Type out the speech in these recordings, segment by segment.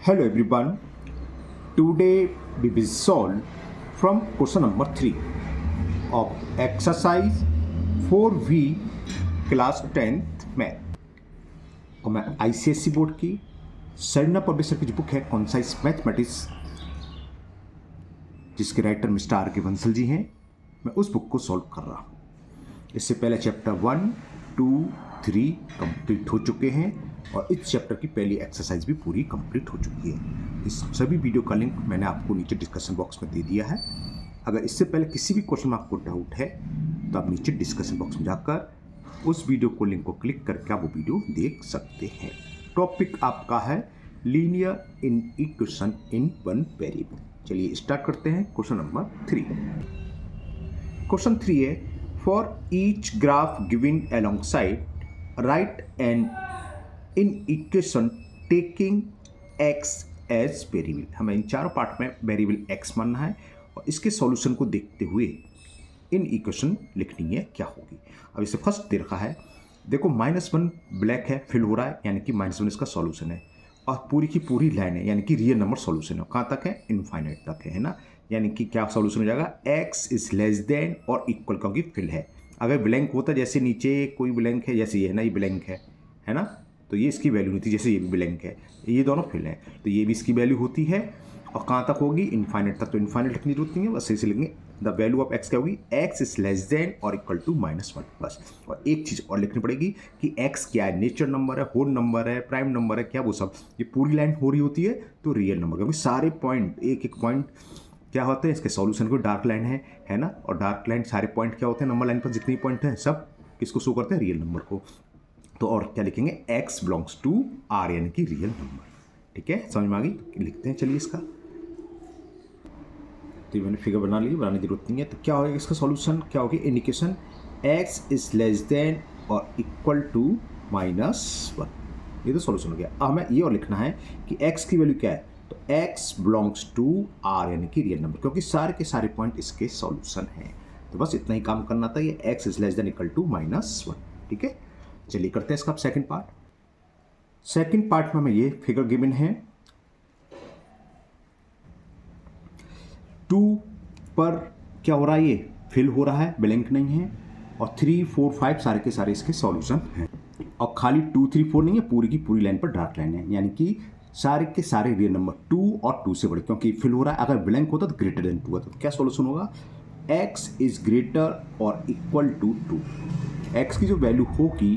Hello everyone. Today we will solve from question number 3 of exercise 4V class 10th math। और मैं ICSE board की Sarna publisher की जो book है concise mathematics जिसके राइटर मिस्टर आर के बंसल जी हैं, मैं उस बुक को सॉल्व कर रहा हूँ। इससे पहले चैप्टर 1, 2, 3 कंप्लीट हो चुके हैं और इस चैप्टर की पहली एक्सरसाइज भी पूरी कंप्लीट हो चुकी है। इस सभी वीडियो का लिंक मैंने आपको नीचे डिस्कशन बॉक्स में दे दिया है। अगर इससे पहले किसी भी क्वेश्चन में आपको डाउट है तो आप नीचे डिस्कशन बॉक्स में जाकर उस वीडियो को लिंक को क्लिक करके आप वो वीडियो देख सकते हैं। टॉपिक आपका है linear inequation in one variable. चलिए स्टार्ट करते हैं क्वेश्चन नंबर 3। क्वेश्चन 3 है for each graph given alongside write and inequation taking x as variable. हमें इन चारों पार्ट में वेरिएबल x मानना है और इसके सॉल्यूशन को देखते हुए इन इक्वेशन लिखनी है क्या होगी। अब इसे फर्स्ट दे रखा है, देखो -1 ब्लैक है, फिल हो रहा है, यानी कि -1 इसका सॉल्यूशन है और पूरी की पूरी लाइन है, यानी कि रियल नंबर सॉल्यूशन है। कहाँ तक है? इनफाइनाइट तक है ना। यानी कि क्या सॉल्यूशन हो जाएगा? x इज लेस देन और इक्वल, क्योंकि फिल है। अगर ब्लैंक होता, जैसे नीचे कोई ब्लैंक है, जैसे ये है ना, ये ब्लैंक है ना, तो ये इसकी वैल्यू नहीं थी। जैसे ये भी ब्लैंक है, ये दोनों फिल है, तो ये भी इसकी वैल्यू होती है। और कहाँ तक होगी? इनफाइनाइट तक। तो इनफाइनाइट लिखने की जरूरत नहीं है, बस इसे लिखेंगे द वैल्यू ऑफ x क्या होगी? x इज लेस देन और इक्वल टू -1 बस। और एक चीज़ और लिखनी पड़ेगी कि x क्या है? नेचर नंबर है, होल नंबर है, प्राइम नंबर है, क्या वो सब। ये पूरी लाइन हो रही होती है तो रियल नंबर, क्योंकि सारे पॉइंट एक एक पॉइंट क्या होते हैं इसके सॉल्यूशन को। डार्क लाइन है ना, और डार्क लाइन सारे पॉइंट क्या होते हैं? नंबर लाइन पर जितने पॉइंट हैं सब किसको शो करते हैं? रियल नंबर को। तो और क्या लिखेंगे? x बिलोंग्स टू r, यानी कि रियल नंबर। ठीक है, समझ में आ गई? लिखते हैं चलिए इसका। तो मैंने फिगर बना ली, बनाने की जरूरत नहीं है। तो क्या होगा इसका सॉल्यूशन? क्या होगी? Indication x is less than और इक्वल टू -1। ये तो सॉल्यूशन हो गया। अब हमें ये और लिखना है कि x की वैल्यू क्या है? तो x बिलोंग्स टू r, यानी कि रियल नंबर, क्योंकि सारे के सारे पॉइंट इसके सॉल्यूशन हैं। तो बस इतना ही काम करना था, ये x is less than equal to -1। ठीक है, चलिए करते हैं इसका सेकंड पार्ट। सेकंड पार्ट में हमें ये फिगर गिवन है 2 पर क्या हो रहा है? ये फिल हो रहा है, ब्लैंक नहीं है। और 3, 4, 5 सारे के सारे इसके सॉल्यूशन हैं। और खाली 2, 3, 4 नहीं है, पूरी की पूरी लाइन पर डार्क लाइन है, यानी कि सारे के सारे रियल नंबर 2 और 2 से बड़े, क्योंकि फिल हो रहा है। अगर ब्लैंक होता तो ग्रेटर देन 2 होता। तो क्या सॉल्यूशन होगा? x इज ग्रेटर और इक्वल टू 2। x की जो वैल्यू होगी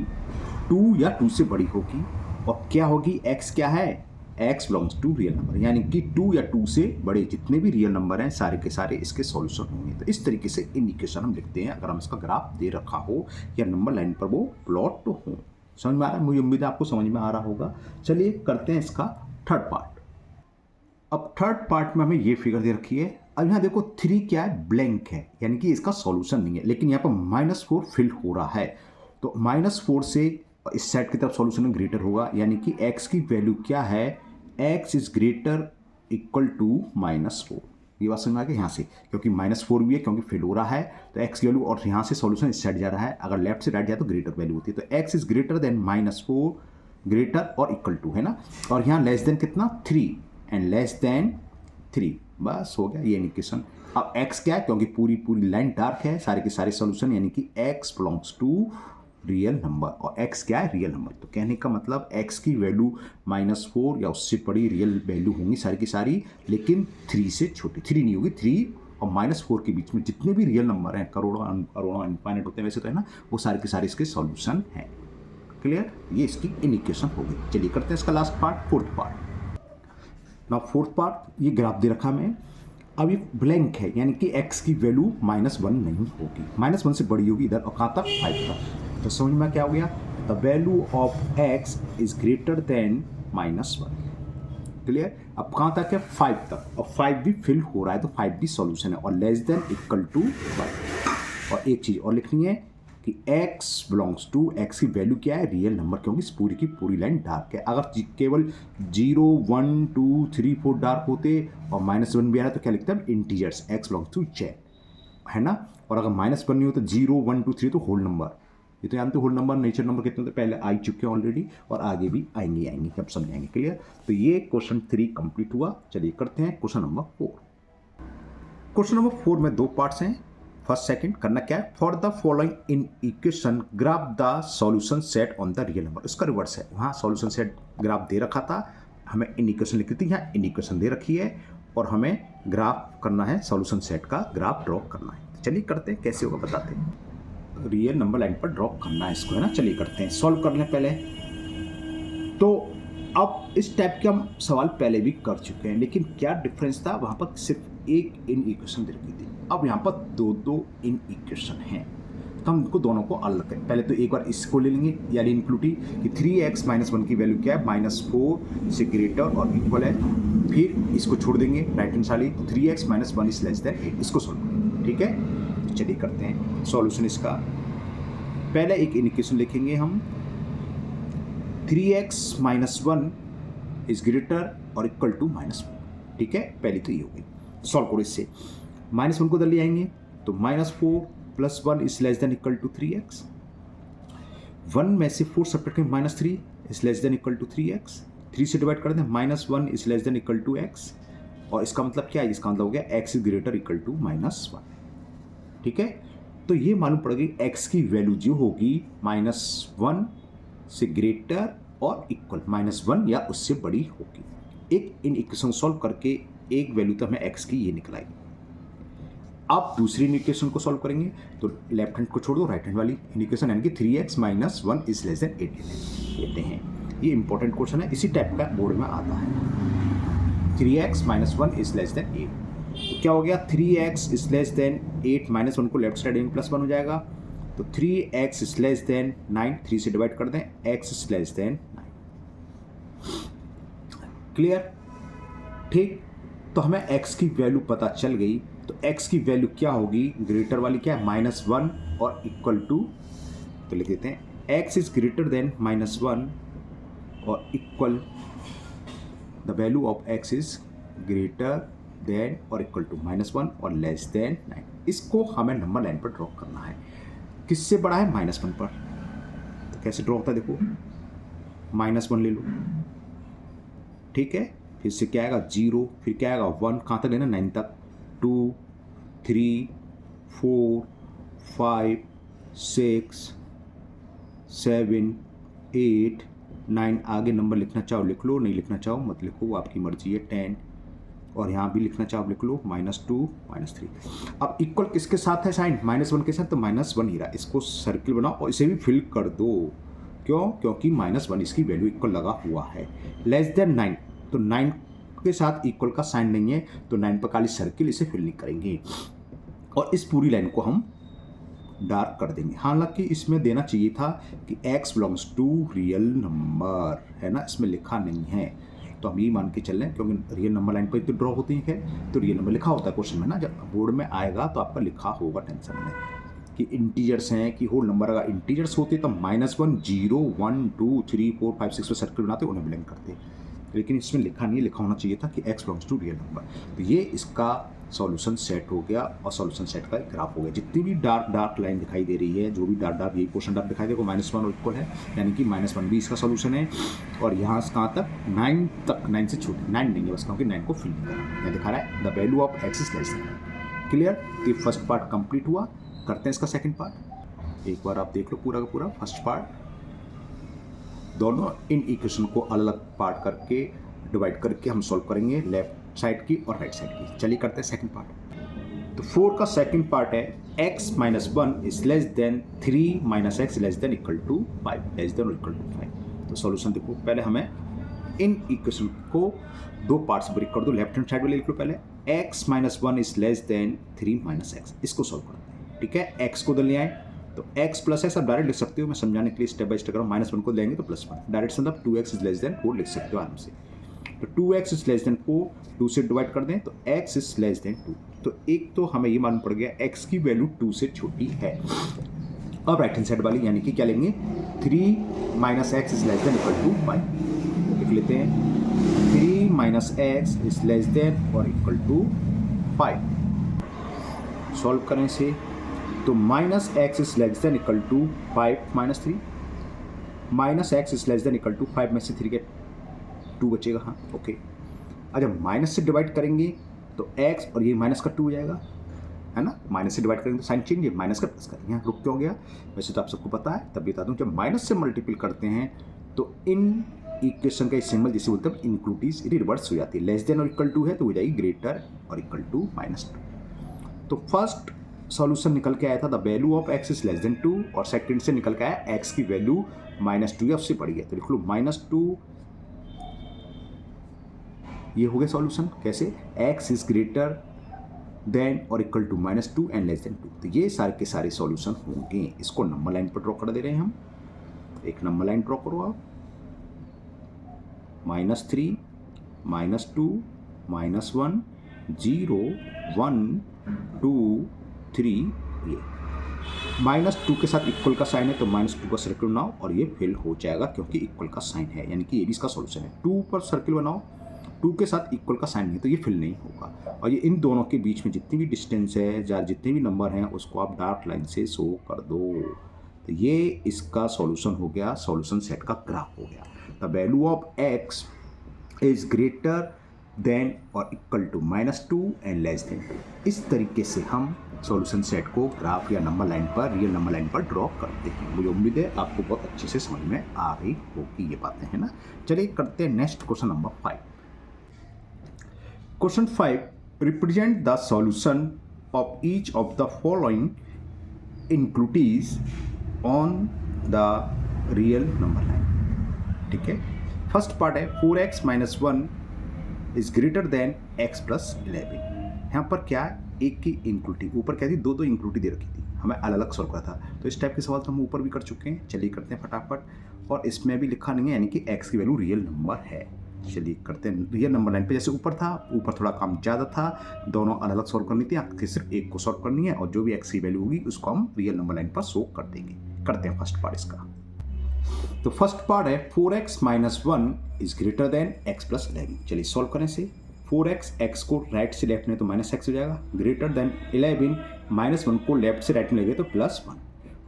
2 या 2 से बड़ी होगी। और क्या होगी? x क्या है? x belongs to real number, यानी कि 2 या 2 से बड़े जितने भी रियल नंबर हैं सारे के सारे इसके सॉल्यूशन होंगे। तो इस तरीके से इंडिकेशन हम लिखते हैं अगर हम इसका ग्राफ दे रखा हो या नंबर लाइन पर वो प्लॉट हो। समझ में आ रहा है? मुझे उम्मीद है आपको समझ में आ रहा होगा। चलिए करते हैं इसका थर्ड पार्ट। अब थर्ड पार्ट में हमें ये फिगर दे रखी है। अब यहाँ देखो 3 क्या है? ब्लैंक है, यानी कि इसका सॉल्यूशन नहीं है। लेकिन यहाँ पर -4 फिल हो रहा है, तो -4 से इस साइड की तरफ सॉल्यूशन ग्रेटर होगा, यानी कि x की वैल्यू क्या है? x is greater equal to -4। ये बात समझ में आ गई यहाँ से, क्योंकि -4 भी है, क्योंकि फिल हो रहा है। तो x की वैल्यू, और यहाँ से सॉल्यूशन इस साइड जा रहा है, अगर लेफ्ट से राइट जाए तो ग्रेटर वैल्यू होती है। तो x is greater then -4, greater और इक्वल टू, है ना। और यहाँ लेस देन कितना? 3 एंड लेस देन 3। बस हो गया ये इंडिकेशन। अब x क्या है? क्योंकि पूरी पूरी लाइन डार्क है, सारे के सारे सॉल्यूशन, यानी कि x belongs to real number. और x क्या है? Real number. तो कहने का मतलब x की वैल्यू -4 या उससे बड़ी रियल वैल्यू होंगी सारी की सारी, लेकिन 3 से छोटी। 3 नहीं होगी, 3 और -4 के बीच में जितने भी रियल नंबर हैं, करोड़ों अरोड़ों इनफाइनाइट होते हैं वैसे तो, है ना, वो सारे के सारे इसके सॉल्यूशन हैं। क्लियर? ये इसकी इंडिकेशन हो गई। चलिए करते हैं इसका लास्ट पार्ट, फोर्थ पार्ट। ना फोर्थ पार्ट, ये ग्राफ दे रखा मैं। अब ये ब्लैंक है, यानी कि x की वैल्यू -1 नहीं होगी, -1 से बड़ी होगी इधर, और कहाँ तक? 5 तक। तो समझ में क्या हो गया? The value of x is greater then -1। Clear? अब कहाँ तक है? 5 तक। और 5 भी फिल हो रहा है, तो 5 भी सॉल्यूशन है, और लेस देन इक्वल टू 5। और एक चीज़ और लिखनी है कि x बिलोंग्स टू, x की वैल्यू क्या है? रियल नंबर, क्योंकि इस पूरी की पूरी लाइन डार्क है। अगर केवल 0, 1, 2, 3, 4 डार्क होते और -1 भी आ रहा है तो क्या लिखते हैं? Integers, x belongs to z, है ना। और अगर -1 नहीं हो तो 0, 1, 2, 3 तो होल नंबर, ये तो जानते हो होल नंबर नेचर नंबर कितने होते पहले आ चुके हैं ऑलरेडी और आगे भी आएंगे जब समझाएंगे। क्लियर। तो ये क्वेश्चन 3 कंप्लीट हुआ। चलिए करते हैं क्वेश्चन नंबर 4। क्वेश्चन नंबर 4 में 2 पार्ट्स हैं, फर्स्ट सेकंड। करना क्या है, for the following in equation graph the solution set on the real number. इसका रिवर्स है, वहाँ सॉल्यूशन सेट ग्राफ दे रखा था, हमें इन इक्वेशन लिखी थी, यहाँ इन इक्वेशन दे रखी है और हमें ग्राफ करना है, सॉल्यूशन सेट का ग्राफ ड्रॉ करना है। चलिए करते हैं, कैसे होगा बताते हैं। रियल नंबर लाइन पर ड्रॉ करना है इसको, है ना। चलिए करते हैं, सॉल्व कर लें पहले। तो अब इस टाइप के हम सवाल पहले भी कर चुके हैं, लेकिन क्या डिफरेंस था, वहाँ पर सिर्फ एक इन इक्वेशन दे रखी थी, अब यहाँ पर दो इन इक्वेशन हैं, तो हम इनको दोनों को अलग करें। पहले तो एक बार इसको ले लेंगे, यानी इनक्लूटी कि 3x - 1 की वैल्यू क्या है, -4 से ग्रेटर और इक्वल है। फिर इसको छोड़ देंगे right hand side, 3x - 1 is less then 8, इसको सॉल्व करेंगे। ठीक है, चलिए करते हैं सॉल्यूशन इसका। पहले एक इक्वेशन लिखेंगे हम, 3x - 1 इज ग्रेटर और इक्वल टू -1। ठीक है, पहली तो ये हो गई। सॉल्व करो इससे, -1 को उधर ले आएंगे तो -4 + 1 is less than equal to 3x। 1 में से 4 सब्ट्रैक्ट करें, -3 is less than equal to 3x। 3 से डिवाइड कर दें, -1 is less than equal to x। और इसका मतलब क्या है, इसका मतलब हो गया x is greater equal to -1। ठीक है, तो ये मालूम पड़ गई x की वैल्यू जो होगी -1 से ग्रेटर और इक्वल, -1 या उससे बड़ी होगी। एक इन इक्वेशन सॉल्व करके एक वैल्यू तो हमें x की ये निकलाएगी। अब दूसरी इक्वेशन को सॉल्व करेंगे तो लेफ्ट हैंड को छोड़ दो, राइट हैंड वाली इक्वेशन यानी कि 3x - 1 इज लेस देन 8 लेते हैं। ये इंपॉर्टेंट क्वेश्चन है, इसी टाइप का बोर्ड में आता है। 3x - 1 इज लेस देन 8, तो क्या हो गया, 3x इज लेस देन 8 -1 को लेफ्ट साइड +1 हो जाएगा, तो 3x इज लेस देन 9, 3 से डिवाइड कर दें, x is less then 9। Clear. ठीक, तो हमें x की वैल्यू पता चल गई, तो x की वैल्यू क्या होगी, ग्रेटर वाली क्या है, -1 और इक्वल टू, तो लिख देते हैं x इज ग्रेटर देन -1 और equal, the value of x is greater than और इक्वल टू -1 और लेस देन 9। इसको हमें नंबर लाइन पर ड्रॉ करना है। किससे बड़ा है, -1 पर। तो कैसे ड्रॉ होता है देखो, -1 ले लो, ठीक है, फिर से क्या आएगा 0, फिर क्या आएगा 1, कहाँ तक लेना, 9 तक, 2 3 4 5 6 7 8 9, आगे नंबर लिखना चाहो लिख लो, नहीं लिखना चाहो मत लिखो, वो आपकी मर्जी है। 10, और यहाँ भी लिखना चाहो लिख लो, -2 -3। अब इक्वल किसके साथ है साइन, -1 के साथ, तो -1 ही रहा, इसको सर्किल बनाओ और इसे भी फिल कर दो। क्यों, क्योंकि -1 इसकी वैल्यू इक्वल लगा हुआ है। लेस देन 9, तो 9 के साथ इक्वल का साइन नहीं है, तो 9 पर काली सर्किल, इसे फिल नहीं करेंगे और इस पूरी लाइन को हम डार्क कर देंगे। हालांकि इसमें देना चाहिए था कि x belongs to real number, है ना, इसमें लिखा नहीं है, तो हम ये मान के चल रहे हैं, क्योंकि रियल नंबर लाइन पर तो ड्रॉ होती है, तो रियल नंबर लिखा होता है क्वेश्चन में ना, जब बोर्ड में आएगा तो आपका लिखा होगा, टेंशन में कि इंटीजर्स हैं कि होल नंबर। अगर इंटीजर्स होते तो -1 0 1 2 3 4 5 6 पर सर्किल बनाते, उन्हें ब्लैंक करते, लेकिन इसमें लिखा नहीं, लिखा होना चाहिए था कि x belongs to real number. तो ये इसका सॉल्यूशन सेट हो गया और सॉल्यूशन सेट का ग्राफ हो गया। जितनी भी डार्क लाइन दिखाई दे रही है, जो भी डार्क यही पोर्शन डार्क दिखाई देगा, -1 और इक्वल है, यानी कि -1 भी इसका सॉल्यूशन है। और यहाँ से कहाँ तक, 9 तक, 9 से छोटे, 9 नहीं है बस, क्योंकि 9 को फिल नहीं करा, यहाँ दिखा रहा है the value of x is less then. Clear. तो फर्स्ट पार्ट कंप्लीट हुआ, करते हैं इसका सेकेंड पार्ट। एक बार आप देख लो पूरा का पूरा फर्स्ट पार्ट, दोनों इन इक्वेशन को अलग अलग पार्ट करके डिवाइड करके हम सॉल्व करेंगे, लेफ्ट साइड की और राइट साइड की। चलिए करते हैं सेकंड पार्ट। तो 4 का सेकंड पार्ट है, x - 1 is less than 3 - x less than equal to 5, less than और इक्वल टू 5। तो सॉल्यूशन देखो, पहले हमें इन इक्वेशन को 2 पार्ट्स ब्रेक कर दो, लेफ्ट हैंड साइड वाले लिख लो पहले, x - 1 is less than 3 - x, इसको सॉल्व करते हैं। ठीक है, x को उधर ले आए तो x + x आप डायरेक्ट लिख सकते हो, मैं समझाने के लिए स्टेप बाय स्टेप कर रहा हूँ। -1 को लेंगे तो +1, डायरेक्ट मतलब 2x इज लेस देन 4 लिख सकते हो आराम से। तो 2x इज लेस देन 4, 2 से डिवाइड कर दें तो x इज लेस देन 2। तो एक तो हमें ये मालूम पड़ गया x की वैल्यू 2 से छोटी है। अब राइट हैंड साइड वाली यानी कि क्या लेंगे, 3 - x is less than equal to 5 लिख लेते हैं। 3 - x इज लेस देन और इक्वल टू 5। सॉल्व करें इसे, तो minus x is less than equal to 5 minus 3, minus x is less than equal to 5 में से 3 के 2 बचेगा। हाँ ओके, अच्छा माइनस से डिवाइड करेंगे तो x और ये माइनस का 2 हो जाएगा, है ना। माइनस से डिवाइड करेंगे तो साइन चेंज है, माइनस का प्लस करेंगे। यहाँ रुक क्यों गया, वैसे तो आप सबको पता है, तब बता दूँ जब माइनस से मल्टीपल करते हैं तो इन इक्वेशन का सिंबल जिसे बोलते हैं इंक्लूटिव रिवर्स हो जाती है। लेस देन और इक्वल टू है तो हो जाएगी ग्रेटर और इक्वल टू -2। तो फर्स्ट सॉल्यूशन निकल के आया था the value of x is less than 2, और सेकंड से निकल के आया x की वैल्यू -2 या उससे बड़ी है, तो लिख लो -2। ये हो गया सॉल्यूशन। कैसे, x इज ग्रेटर देन और equal to -2 and less than 2। तो ये सारे के सारे सॉल्यूशन होंगे। इसको नंबर लाइन पर ड्रॉ कर दे रहे हैं हम। एक नंबर लाइन ड्रॉ करो आप, -3 -2 -1 0 1 2 3। ये -2 के साथ इक्वल का साइन है तो -2 का सर्किल बनाओ और ये फिल हो जाएगा क्योंकि इक्वल का साइन है, यानी कि ये भी इसका सॉल्यूशन है। 2 पर सर्किल बनाओ, 2 के साथ इक्वल का साइन नहीं तो ये फिल नहीं होगा। और ये इन दोनों के बीच में जितनी भी डिस्टेंस है या जितने भी नंबर हैं उसको आप डार्क लाइन से शो कर दो। तो ये इसका सॉल्यूशन हो गया, सॉल्यूशन सेट का ग्राफ हो गया। The value of x is greater than और equal to -2 and less than 2। इस तरीके से हम सॉल्यूशन सेट को ग्राफ या नंबर लाइन पर, रियल नंबर लाइन पर ड्रॉ करते हैं। मुझे उम्मीद है आपको बहुत अच्छे से समझ में आ रही होगी ये बातें, है ना। चलिए करते हैं next question number 5। Question 5, represent the solution of each of the following inequalities on the real number line. ठीक है, फर्स्ट पार्ट है 4x - 1 is greater then x + 11। यहाँ पर क्या है, एक की इंक्लूटिव, ऊपर क्या थी, दो इंक्लूटिव दे रखी थी, हमें अलग अलग सॉल्व करा था। तो इस टाइप के सवाल तो हम ऊपर भी कर चुके हैं। चलिए करते हैं फटाफट। और इसमें भी लिखा नहीं है, यानी कि x की वैल्यू रियल नंबर है। चलिए करते हैं रियल नंबर लाइन पे। जैसे ऊपर था, ऊपर थोड़ा काम ज़्यादा था, दोनों अलग अलग सॉल्व करनी थी, आपके सिर्फ एक को सॉल्व करनी है और जो भी x की वैल्यू होगी उसको हम रियल नंबर लाइन पर शो कर देंगे। करते हैं फर्स्ट पार्ट इसका। तो फर्स्ट पार्ट है 4x - 1 is greater then x + 11। चलिए सॉल्व करें से। 4x, x को राइट से लेफ्ट में तो -x हो जाएगा, ग्रेटर देन 11 -1 को लेफ्ट से राइट में लेंगे तो +1।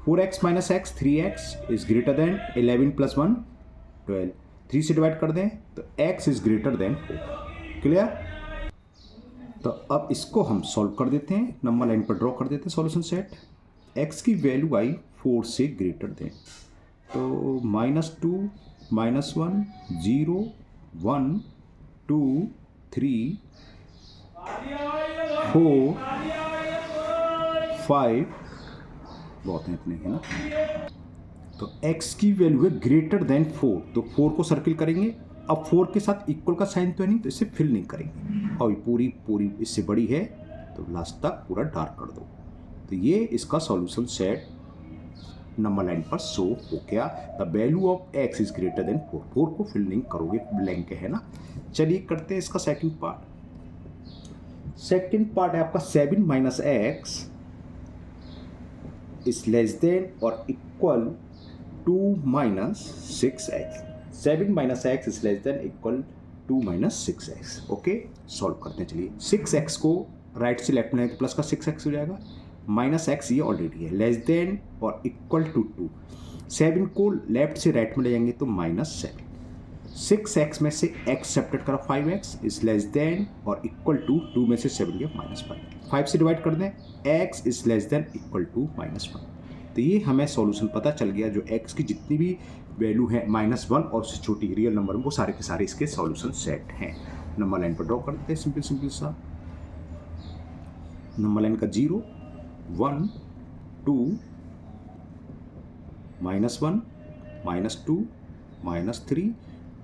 4x - x 3x is greater then 11 + 1 12। 3 से डिवाइड कर दें तो x is greater then 4। Clear. तो अब इसको हम सॉल्व कर देते हैं, नंबर लाइन पर ड्रॉ कर देते हैं सॉल्यूशन सेट। x की वैल्यू आई 4 से ग्रेटर देन, तो -2 -1 0 1 2 3 4 5, बहुत हैं इतने, है ना। तो x की वैल्यू है ग्रेटर देन 4, तो 4 को सर्किल करेंगे। अब 4 के साथ इक्वल का साइन तो है नहीं, तो इसे फिल नहीं करेंगे। और पूरी इससे बड़ी है तो लास्ट तक पूरा डार्क कर दो। तो ये इसका सॉल्यूशन सेट नंबर लाइन पर शो हो गया। The value of x is greater then 4। 4 को फिल नहीं करोगे, ब्लैंक है ना। चलिए करते हैं इसका सेकंड पार्ट। सेकंड पार्ट है आपका 7 - x इज लेस देन और equal to -6x। 7 - x is less than equal to -6x। Okay, solve करते हैं। चलिए 6x को राइट से लेफ्ट में तो प्लस का 6x हो जाएगा, -x ये ऑलरेडी है, लेस देन और इक्वल टू 2। 7 को लेफ्ट से राइट में ले जाएंगे तो -7। 6x में से x सेपरेट करा, 5x इज लेस देन और इक्वल टू 2 में से 7 गया -5। 5 से डिवाइड कर दें, x is less than equal to -1। तो ये हमें सॉल्यूशन पता चल गया। जो x की जितनी भी वैल्यू है -1 और उससे छोटी रियल नंबर वो सारे के सारे इसके सॉल्यूशन सेट हैं। नंबर लाइन पर ड्रॉ करते हैं सिंपल सा। नंबर लाइन का 0 1 2 -1 -2 -3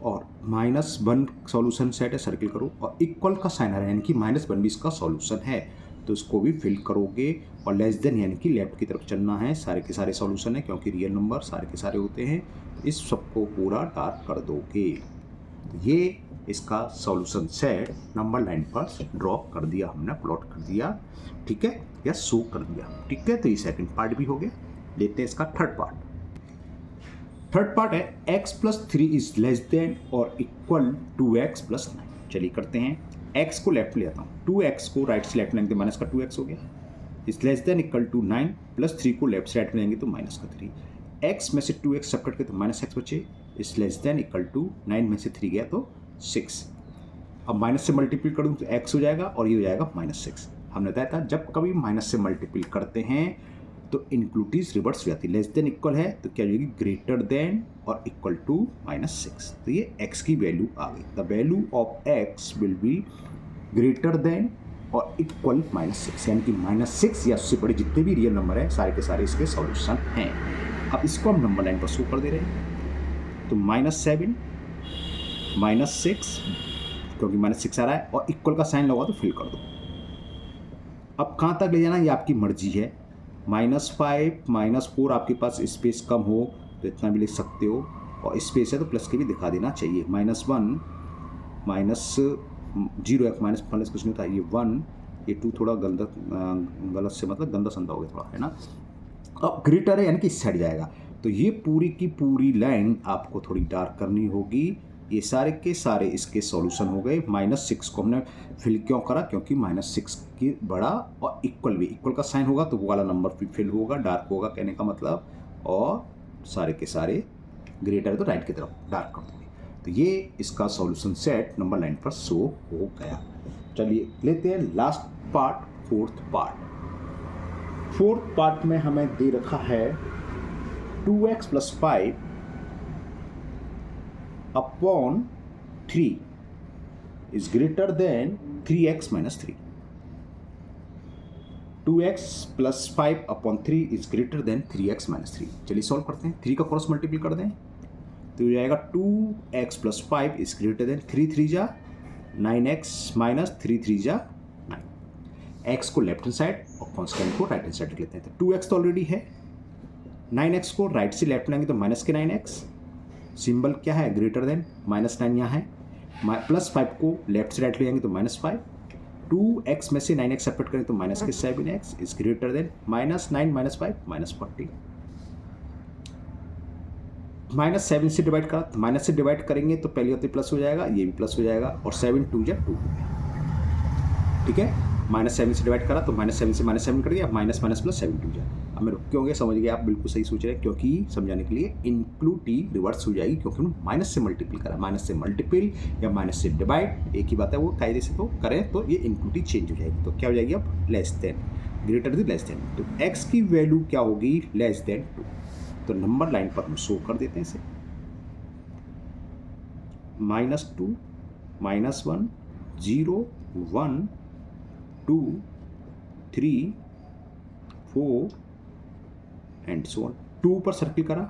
और -1 सॉल्यूशन सेट है, सर्किल करो और इक्वल का साइन आ रहा है, यानी कि -1 भी इसका सॉल्यूशन है, तो इसको भी फिल करोगे। और लेस देन यानी कि लेफ्ट की तरफ चलना है, सारे के सारे सॉल्यूशन है क्योंकि रियल नंबर सारे के सारे होते हैं। इस सबको पूरा डार्क कर दोगे। तो ये इसका सॉल्यूशन सेट नंबर लाइन पर ड्रॉ कर दिया हमने, प्लॉट कर दिया, ठीक है, या शो कर दिया, ठीक है। तो ये सेकंड पार्ट भी हो गया। लेते हैं इसका थर्ड पार्ट। थर्ड पार्ट है x + 3 इज लेस देन और इक्वल टू x + 9। चलिए करते हैं। x को लेफ्ट ले आता हूँ, 2x को राइट से लेफ्ट लेंगे, माइनस का 2x हो गया, is less than equal to 9 plus 3 को लेफ्ट साइड में लेंगे तो माइनस का 3, x में से 2x सेपरेट करके तो माइनस एक्स बचे, is less than equal to 9 में से 3 गया तो 6। अब माइनस से मल्टीप्लाई कर दूँ तो x हो जाएगा और ये हो जाएगा -6। हमने बताया था जब कभी माइनस से मल्टीप्लाई करते हैं तो इनक्लूटिव रिवर्स हो जाती है, लेस देन इक्वल है तो क्या हो जाएगी ग्रेटर देन और इक्वल टू -6। तो ये x की वैल्यू आ गई। The value of x will be greater than और इक्वल -6, यानी कि -6 या उससे बड़े जितने भी रियल नंबर है सारे के सारे इसके सॉल्यूशन हैं। अब इसको हम नंबर लाइन पर शो कर दे रहे हैं, तो -7 -6 क्योंकि -6 आ रहा है और इक्वल का साइन लगा तो फिल कर दो। अब कहाँ तक ले जाना ये आपकी मर्जी है, -5 -4 आपके पास स्पेस कम हो तो इतना भी लिख सकते हो और स्पेस है तो प्लस के भी दिखा देना चाहिए। -1 -0 एक माइनस प्लस कुछ नहीं होता, ये 1 ये 2 थोड़ा गलत से मतलब गंदा संदा हो गया थोड़ा, है ना। अब ग्रेटर है यानी कि इस साइड जाएगा, तो ये पूरी की पूरी लाइन आपको थोड़ी डार्क करनी होगी। ये सारे के सारे इसके सॉल्यूशन हो गए। -6 को हमने फिल क्यों करा, क्योंकि -6 की बड़ा और इक्वल भी, इक्वल का साइन होगा तो वो वाला नंबर भी फिल होगा, डार्क होगा कहने का मतलब, और सारे के सारे ग्रेटर है तो राइट की तरफ डार्क कर दोगे। तो ये इसका सॉल्यूशन सेट नंबर लाइन पर शो हो गया। चलिए लेते हैं लास्ट पार्ट, फोर्थ पार्ट में हमें दे रखा है 2x + 5 upon 3 is greater than 3x - 3. 2x + 5 upon 3 is greater than 3x - 3। चलिए सॉल्व करते हैं। 3 का क्रॉस मल्टीप्लाई कर दें तो हो जाएगा 2x + 5 is greater than 3 3 जा 9x - 3 3 जा 9। x को लेफ्ट हैंड साइड और कॉन्स्टेंट को राइट हैंड साइड रख लेते हैं। तो 2x तो ऑलरेडी है, 9x को राइट से लेफ्ट लाएंगे तो -9x, सिंबल क्या है ग्रेटर देन, -9 यहाँ है, +5 को लेफ्ट से राइट ले जाएंगे तो -5, 2x में से 9x सेपरेट करें तो -7x इज ग्रेटर देन -9 - 5 -40। -7 से डिवाइड करा, माइनस से डिवाइड करेंगे तो पहले होते प्लस हो जाएगा, ये भी प्लस हो जाएगा और 7 2 जा 2 हो गया, ठीक है। -7 से डिवाइड करा तो -7 से -7 कट गया, माइनस प्लस 7 2 जा। अब मैं रुक क्यों गया, समझ गए आप, बिल्कुल सही सोच रहे हैं, क्योंकि समझाने के लिए इंक्लूटिव रिवर्स हो जाएगी, क्योंकि हमने माइनस से मल्टीपल करा। माइनस से मल्टीपल या माइनस से डिवाइड एक ही बात है, वो कायदे से तो करें तो ये इंक्लूटिव चेंज हो जाएगी। तो क्या हो जाएगी अब less than, greater than less than. तो x की वैल्यू क्या होगी लेस देन 2। तो नंबर लाइन पर हम शो कर देते हैं इसे, -2 -1 0 1 2 3 4 एंड सो ऑन। 2 पर सर्किल करा,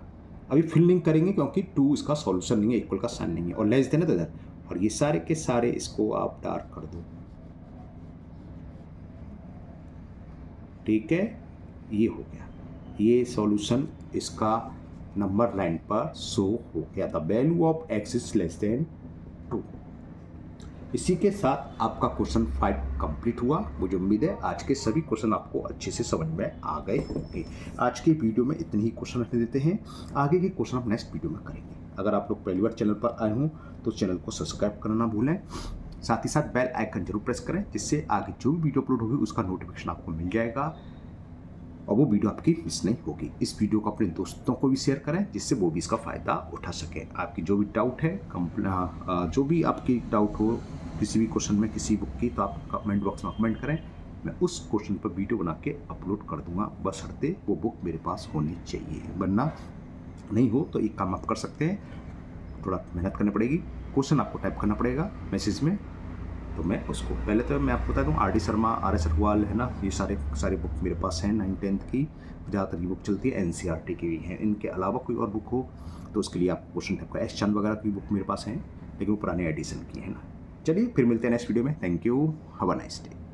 अभी फिल नहीं करेंगे क्योंकि 2 इसका सॉल्यूशन नहीं है, इक्वल का साइन नहीं है, और लेस देन है तो इधर, और ये सारे के सारे इसको आप डार्क कर दो, ठीक है। ये हो गया, ये सॉल्यूशन इसका नंबर लाइन पर शो हो गया। The value of x is less than 2। इसी के साथ आपका क्वेश्चन 5 कंप्लीट हुआ। मुझे उम्मीद है आज के सभी क्वेश्चन आपको अच्छे से समझ में आ गए होंगे। आज के वीडियो में इतने ही क्वेश्चन रखने देते हैं, आगे के क्वेश्चन हम नेक्स्ट वीडियो में करेंगे। अगर आप लोग पहली बार चैनल पर आए हों तो चैनल को सब्सक्राइब करना ना भूलें, साथ ही साथ बेल आइकन जरूर प्रेस करें, जिससे आगे जो भी वीडियो अपलोड होगी उसका नोटिफिकेशन आपको मिल जाएगा और वो वीडियो आपकी मिस नहीं होगी। इस वीडियो को अपने दोस्तों को भी शेयर करें, जिससे वो भी इसका फ़ायदा उठा सकें। आपकी जो भी डाउट है, जो भी आपकी डाउट हो किसी भी क्वेश्चन में, किसी बुक की, तो आप कमेंट बॉक्स में कमेंट करें, मैं उस क्वेश्चन पर वीडियो बना के अपलोड कर दूंगा। बशर्ते वो बुक मेरे पास होनी चाहिए, वरना नहीं हो तो एक काम आप कर सकते हैं, थोड़ा मेहनत करनी पड़ेगी, क्वेश्चन आपको टाइप करना पड़ेगा मैसेज में, तो मैं उसको पहले तो मैं आपको बता दूँ RD शर्मा, RS अग्रवाल है ना, ये सारे बुक मेरे पास हैं 9th-10th की, ज़्यादातर ये बुक चलती है, NCERT की भी हैं। इनके अलावा कोई और बुक हो तो उसके लिए आप क्वेश्चन टाइप का S चंद वगैरह की बुक मेरे पास हैं, लेकिन वो पुराने एडिशन की है ना। चलिए फिर मिलते हैं नेक्स्ट वीडियो में। Thank you, have a nice day.